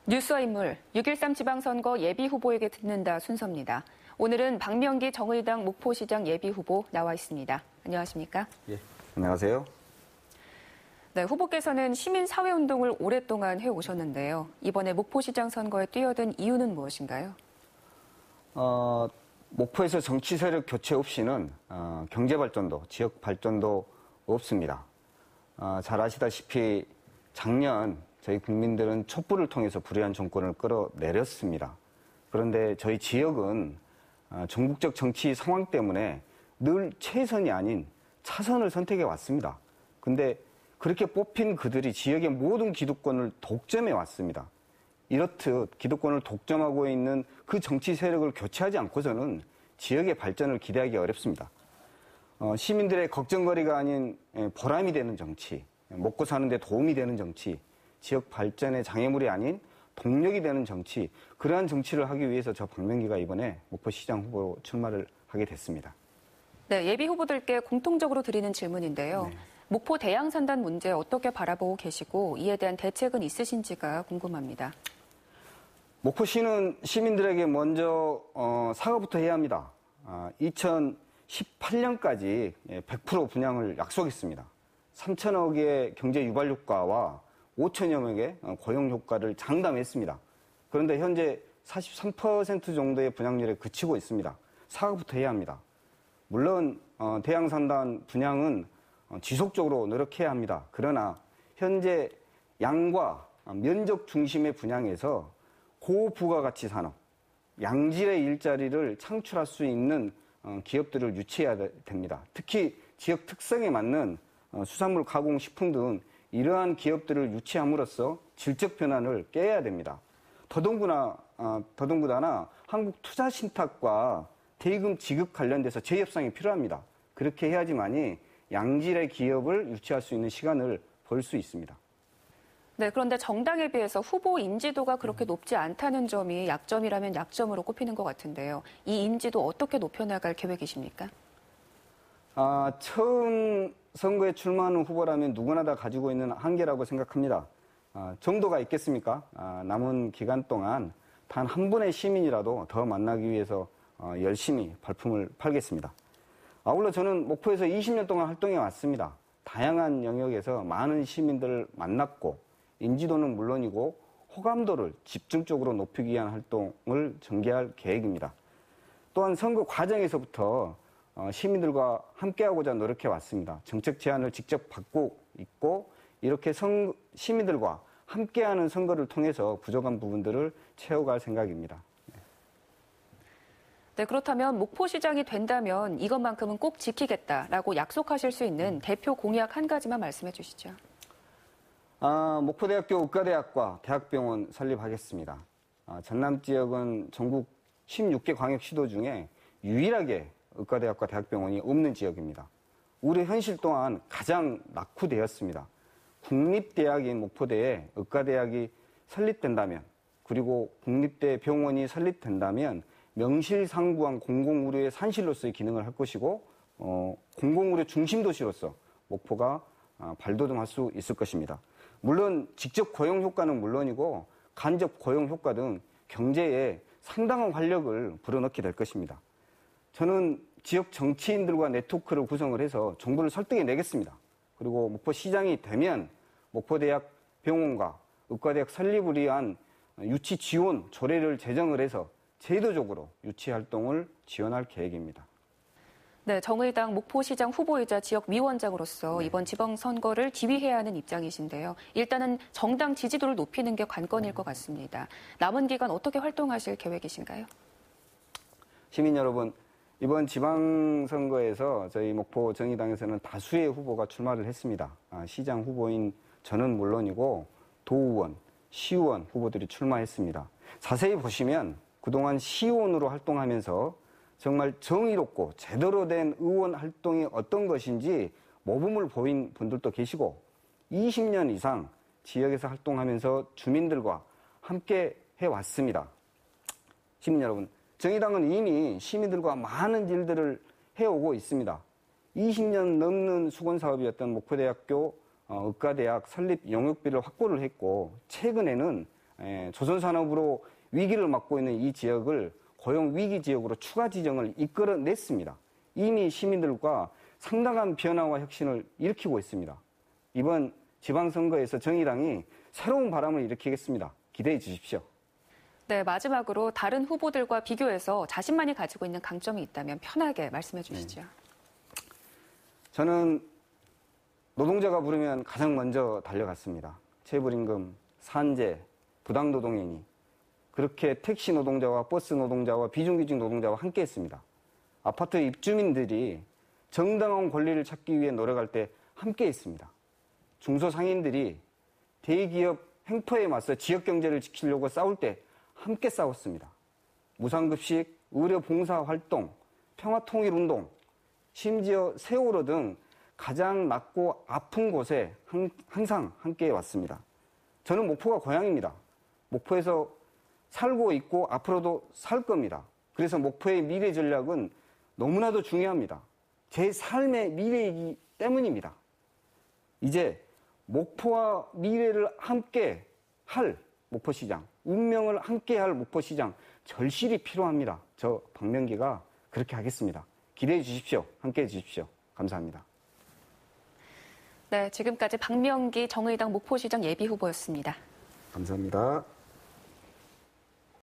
뉴스와 인물, 6.13 지방선거 예비후보에게 듣는다 순서입니다. 오늘은 박명기 정의당 목포시장 예비후보 나와 있습니다. 안녕하십니까? 예, 안녕하세요. 네, 후보께서는 시민사회운동을 오랫동안 해오셨는데요. 이번에 목포시장 선거에 뛰어든 이유는 무엇인가요? 목포에서 정치 세력 교체 없이는 경제발전도, 지역발전도 없습니다. 잘 아시다시피 작년 저희 국민들은 촛불을 통해서 불의한 정권을 끌어내렸습니다. 그런데 저희 지역은 전국적 정치 상황 때문에 늘 최선이 아닌 차선을 선택해 왔습니다. 근데 그렇게 뽑힌 그들이 지역의 모든 기득권을 독점해 왔습니다. 이렇듯 기득권을 독점하고 있는 그 정치 세력을 교체하지 않고서는 지역의 발전을 기대하기 어렵습니다. 시민들의 걱정거리가 아닌 보람이 되는 정치, 먹고 사는 데 도움이 되는 정치, 지역 발전의 장애물이 아닌 동력이 되는 정치, 그러한 정치를 하기 위해서 저 박명기가 이번에 목포시장 후보로 출마를 하게 됐습니다. 네, 예비 후보들께 공통적으로 드리는 질문인데요. 네. 목포 대양산단 문제 어떻게 바라보고 계시고 이에 대한 대책은 있으신지가 궁금합니다. 목포시는 시민들에게 먼저 사과부터 해야 합니다. 2018년까지 100% 분양을 약속했습니다. 3천억의 경제 유발 효과와 5천여 명의 고용 효과를 장담했습니다. 그런데 현재 43% 정도의 분양률에 그치고 있습니다. 사과부터 해야 합니다. 물론 대양산단 분양은 지속적으로 노력해야 합니다. 그러나 현재 양과 면적 중심의 분양에서 고부가가치 산업, 양질의 일자리를 창출할 수 있는 기업들을 유치해야 됩니다. 특히 지역 특성에 맞는 수산물 가공식품 등 이러한 기업들을 유치함으로써 질적 변환을 깨야 됩니다. 더더군다나 한국투자신탁과 대금 지급 관련돼서 재협상이 필요합니다. 그렇게 해야지만이 양질의 기업을 유치할 수 있는 시간을 벌 수 있습니다. 네, 그런데 정당에 비해서 후보 인지도가 그렇게 높지 않다는 점이 약점이라면 약점으로 꼽히는 것 같은데요. 이 인지도 어떻게 높여나갈 계획이십니까? 처음 선거에 출마하는 후보라면 누구나 다 가지고 있는 한계라고 생각합니다. 정도가 있겠습니까? 남은 기간 동안 단 한 분의 시민이라도 더 만나기 위해서 열심히 발품을 팔겠습니다. 아울러 저는 목포에서 20년 동안 활동해 왔습니다. 다양한 영역에서 많은 시민들을 만났고 인지도는 물론이고 호감도를 집중적으로 높이기 위한 활동을 전개할 계획입니다. 또한 선거 과정에서부터 시민들과 함께하고자 노력해 왔습니다. 정책 제안을 직접 받고 있고 이렇게 시민들과 함께하는 선거를 통해서 부족한 부분들을 채워갈 생각입니다. 네, 그렇다면 목포시장이 된다면 이것만큼은 꼭 지키겠다라고 약속하실 수 있는 대표 공약 한 가지만 말씀해 주시죠. 목포대학교 의과대학과 대학병원 설립하겠습니다. 전남 지역은 전국 16개 광역시도 중에 유일하게 의과대학과 대학병원이 없는 지역입니다. 우리 현실 또한 가장 낙후되었습니다. 국립대학인 목포대에 의과대학이 설립된다면 그리고 국립대 병원이 설립된다면 명실상부한 공공의료의 산실로서의 기능을 할 것이고 공공의료 중심도시로서 목포가 발돋움할 수 있을 것입니다. 물론 직접 고용 효과는 물론이고 간접 고용 효과 등 경제에 상당한 활력을 불어넣게 될 것입니다. 저는 지역 정치인들과 네트워크를 구성을 해서 정부를 설득해 내겠습니다. 그리고 목포시장이 되면 목포대학 병원과 의과대학 설립을 위한 유치 지원 조례를 제정을 해서 제도적으로 유치 활동을 지원할 계획입니다. 네, 정의당 목포시장 후보이자 지역위원장으로서 이번 지방선거를 지휘해야 하는 입장이신데요. 일단은 정당 지지도를 높이는 게 관건일 것 같습니다. 남은 기간 어떻게 활동하실 계획이신가요? 시민 여러분, 이번 지방선거에서 저희 목포 정의당에서는 다수의 후보가 출마를 했습니다. 시장 후보인 저는 물론이고 도의원, 시의원 후보들이 출마했습니다. 자세히 보시면 그동안 시의원으로 활동하면서 정말 정의롭고 제대로 된 의원 활동이 어떤 것인지 모범을 보인 분들도 계시고 20년 이상 지역에서 활동하면서 주민들과 함께 해왔습니다. 시민 여러분, 정의당은 이미 시민들과 많은 일들을 해오고 있습니다. 20년 넘는 수건사업이었던 목포대학교 의과대학 설립 용역비를 확보를 했고 최근에는 조선산업으로 위기를 맞고 있는 이 지역을 고용위기 지역으로 추가 지정을 이끌어냈습니다. 이미 시민들과 상당한 변화와 혁신을 일으키고 있습니다. 이번 지방선거에서 정의당이 새로운 바람을 일으키겠습니다. 기대해 주십시오. 네, 마지막으로 다른 후보들과 비교해서 자신만이 가지고 있는 강점이 있다면 편하게 말씀해 주시죠. 저는 노동자가 부르면 가장 먼저 달려갔습니다. 체불임금, 산재, 부당노동행위. 그렇게 택시 노동자와 버스 노동자와 비정규직 노동자와 함께 했습니다. 아파트 입주민들이 정당한 권리를 찾기 위해 노력할 때 함께 했습니다. 중소상인들이 대기업 횡포에 맞서 지역경제를 지키려고 싸울 때 함께 싸웠습니다. 무상급식, 의료봉사활동, 평화통일운동, 심지어 세월호 등 가장 낮고 아픈 곳에 항상 함께 왔습니다. 저는 목포가 고향입니다. 목포에서 살고 있고 앞으로도 살 겁니다. 그래서 목포의 미래 전략은 너무나도 중요합니다. 제 삶의 미래이기 때문입니다. 이제 목포와 미래를 함께 할 목포시장, 운명을 함께 할 목포시장 절실히 필요합니다. 저 박명기가 그렇게 하겠습니다. 기대해 주십시오. 함께 해 주십시오. 감사합니다. 네, 지금까지 박명기 정의당 목포시장 예비후보였습니다. 감사합니다.